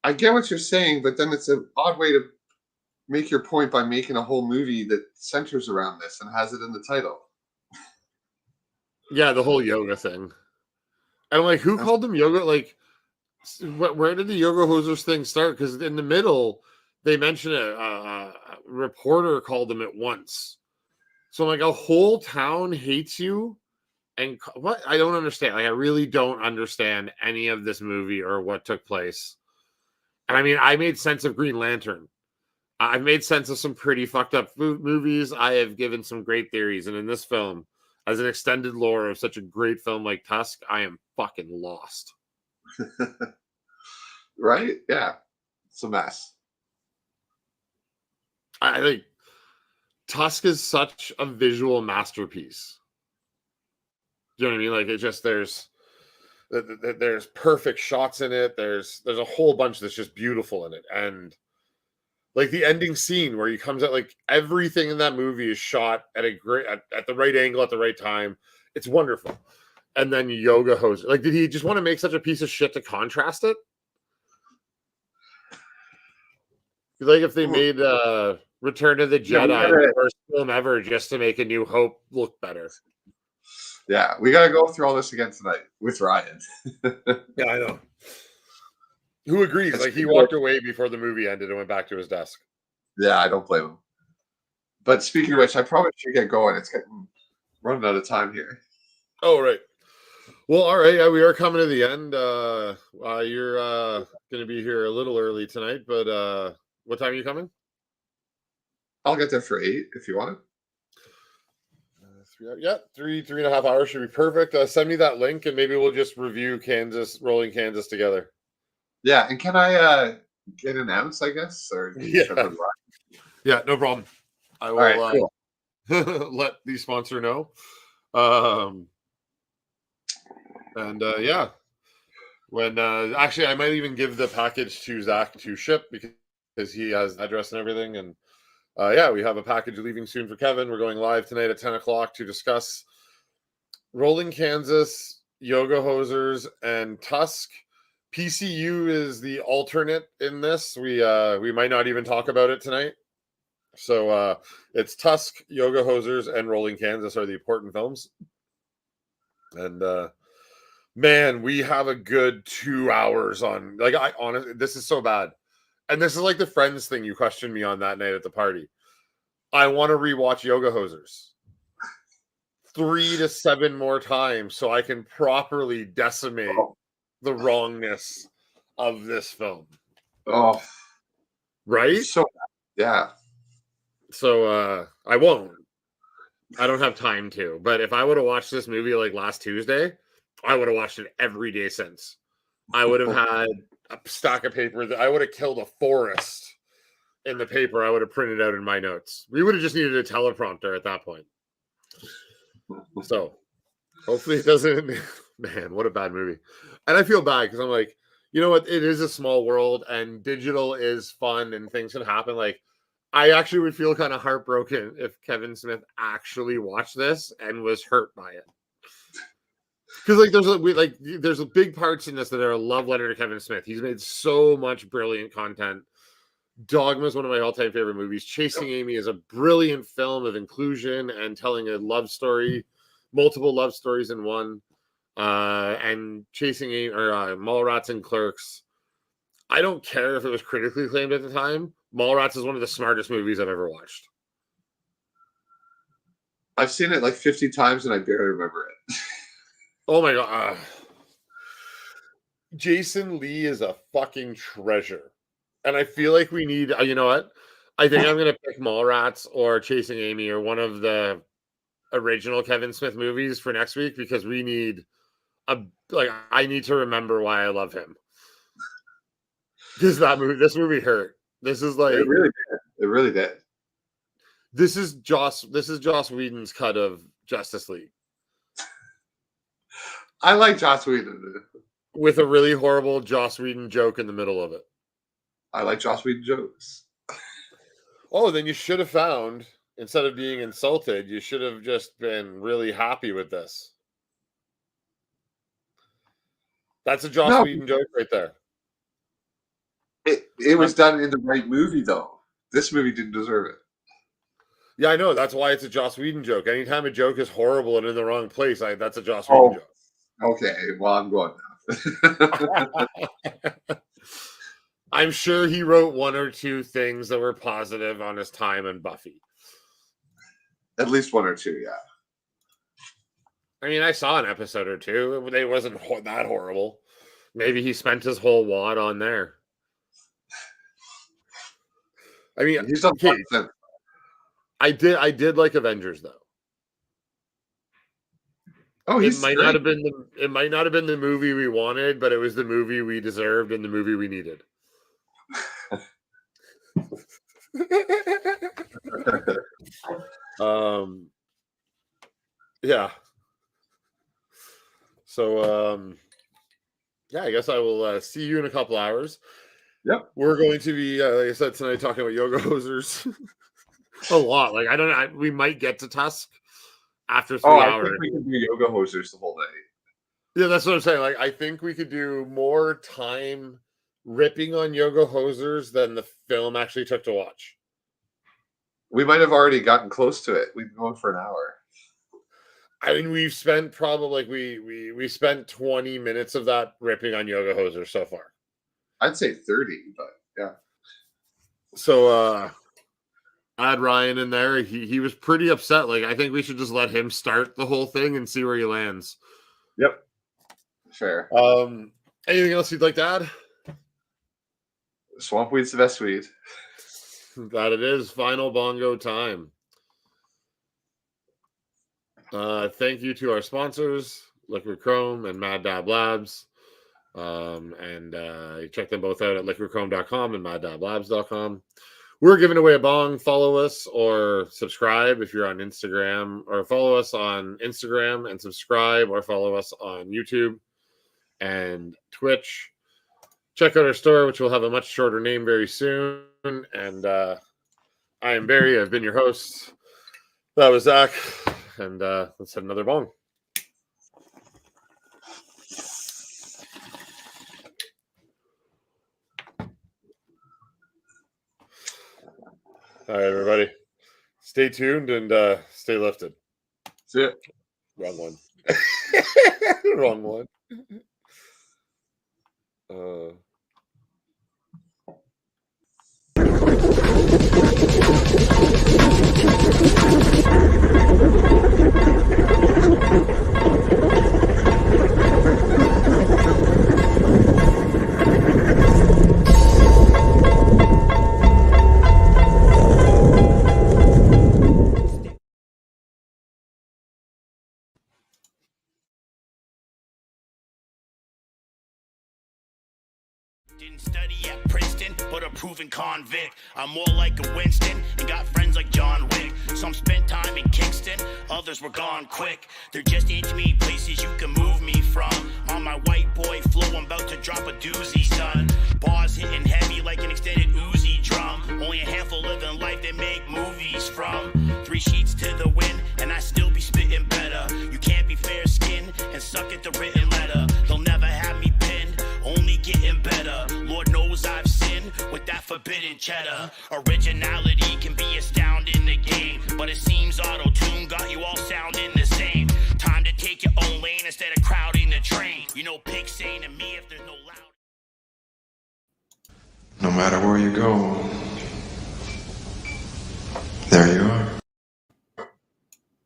I get what you're saying, but then it's an odd way to make your point by making a whole movie that centers around this and has it in the title. Yeah, the whole yoga thing. And I'm like, who called them yoga? Like, where did the yoga hosers thing start? Because in the middle, they mentioned a reporter called them at once. So I'm like, a whole town hates you. And what? I don't understand. Like, I really don't understand any of this movie or what took place. And I mean, I made sense of Green Lantern. I've made sense of some pretty fucked up movies. I have given some great theories. And in this film, as an extended lore of such a great film like Tusk, I am fucking lost. Right? Yeah. It's a mess. I think Tusk is such a visual masterpiece. Do you know what I mean? Like it just there's perfect shots in it. There's a whole bunch that's just beautiful in it, and like the ending scene where he comes out, like everything in that movie is shot at at the right angle at the right time. It's wonderful. And then yoga hose. Like, did he just want to make such a piece of shit to contrast it? Like if they made Return of the Jedi the first film ever just to make A New Hope look better. Yeah, we got to go through all this again tonight with Ryan. Yeah, I know. Who agrees? Like he walked away before the movie ended and went back to his desk. Yeah, I don't blame him. But speaking of which, I probably should get going. It's getting running out of time here. Oh, right. Well, all right. Yeah, we are coming to the end. You're going to be here a little early tonight, but what time are you coming? I'll get there for 8 if you want it. 3.5 hours should be perfect. Send me that link and maybe we'll just review Rolling Kansas together. Yeah, and can I get an ounce, I guess? Or yeah, no problem. I will cool. Let the sponsor know. Yeah. When actually I might even give the package to Zach to ship because he has the address and everything. And we have a package leaving soon for Kevin. We're going live tonight at 10 o'clock to discuss Rolling Kansas, Yoga Hosers, and Tusk. PCU is the alternate in this. We might not even talk about it tonight. So it's Tusk, Yoga Hosers, and Rolling Kansas are the important films. And man, we have a good 2 hours on. Like I honestly, this is so bad. And this is like the Friends thing you questioned me on that night at the party. I want to rewatch Yoga Hosers 3 to 7 more times so I can properly decimate the wrongness of this film. Oh, right? So yeah. So I won't. I don't have time to. But if I would have watched this movie like last Tuesday, I would have watched it every day since. I would have had a stack of paper that I would have killed a forest in the paper, I would have printed out in my notes. We would have just needed a teleprompter at that point. So hopefully it doesn't. Man, what a bad movie. And I feel bad because I'm like, you know what? It is a small world and digital is fun and things can happen. Like, I actually would feel kind of heartbroken if Kevin Smith actually watched this and was hurt by it. Because there's big parts in this that are a love letter to Kevin Smith. He's made so much brilliant content. Dogma is one of my all-time favorite movies. Chasing Amy is a brilliant film of inclusion and telling a love story, multiple love stories in one. And Chasing Amy or Mallrats and Clerks. I don't care if it was critically acclaimed at the time. Mallrats is one of the smartest movies I've ever watched. I've seen it like 50 times and I barely remember it. Oh my god. Jason Lee is a fucking treasure. And I feel like we need, you know what? I think I'm going to pick Mallrats or Chasing Amy or one of the original Kevin Smith movies for next week because we need I need to remember why I love him. Because this movie hurt. This is like it really did. It really did. This is Joss Whedon's cut of Justice League. I like Joss Whedon. With a really horrible Joss Whedon joke in the middle of it. I like Joss Whedon jokes. Oh, then you should have found, instead of being insulted, you should have just been really happy with this. That's a Joss Whedon joke right there. It was done in the right movie, though. This movie didn't deserve it. Yeah, I know. That's why it's a Joss Whedon joke. Anytime a joke is horrible and in the wrong place, that's a Joss Whedon joke. Okay, well, I'm going now. I'm sure he wrote one or two things that were positive on his time in Buffy. At least one or two, yeah. I mean, I saw an episode or two. It wasn't that horrible. Maybe he spent his whole wad on there. I mean, he's done okay. I did like Avengers though. Oh, it might not have been the movie we wanted, but it was the movie we deserved and the movie we needed. Yeah. So yeah, I guess I will see you in a couple hours. Yep. We're going to be like I said tonight talking about yoga hosers a lot. Like we might get to Tusk after 3 hours. I think we can do yoga hosers the whole day. Yeah, that's what I'm saying. Like, I think we could do more time ripping on yoga hosers than the film actually took to watch. We might have already gotten close to it. We've been going for an hour. I mean, we've spent probably we spent 20 minutes of that ripping on yoga hosers so far. I'd say 30, but yeah. So add Ryan in there. He was pretty upset. Like, I think we should just let him start the whole thing and see where he lands. Yep. Fair. Anything else you'd like to add? Swamp weed's the best weed. That it is. Final Bongo Time. Thank you to our sponsors, Liquid Chrome and Mad Dab Labs. Check them both out at liquidchrome.com and maddablabs.com. We're giving away a bong. Follow us or subscribe if you're on Instagram, or follow us on Instagram and subscribe, or follow us on YouTube and Twitch. Check out our store, which will have a much shorter name very soon. And I am Barry. I've been your host. That was Zach. And let's have another bong. All right, everybody. Stay tuned and stay lifted. See ya. Wrong one. Wrong one. proven convict. I'm more like a Winston and got friends like John Wick. Some spent time in Kingston, others were gone quick. There just ain't many places you can move me from. On my white boy flow, I'm about to drop a doozy, son. Bars hitting heavy like an extended Uzi drum. Only a handful living life they make movies from. 3 sheets to the wind, and I still be spitting better. You can't be fair skinned and suck at the written letter. They'll never have me pinned, only getting better. Lord knows I've sinned with that forbidden cheddar. Originality can be astounding in the game, but it seems auto-tune got you all sounding the same. Time to take your own lane instead of crowding the train. You know pigs saying to me if there's no loud. No matter where you go,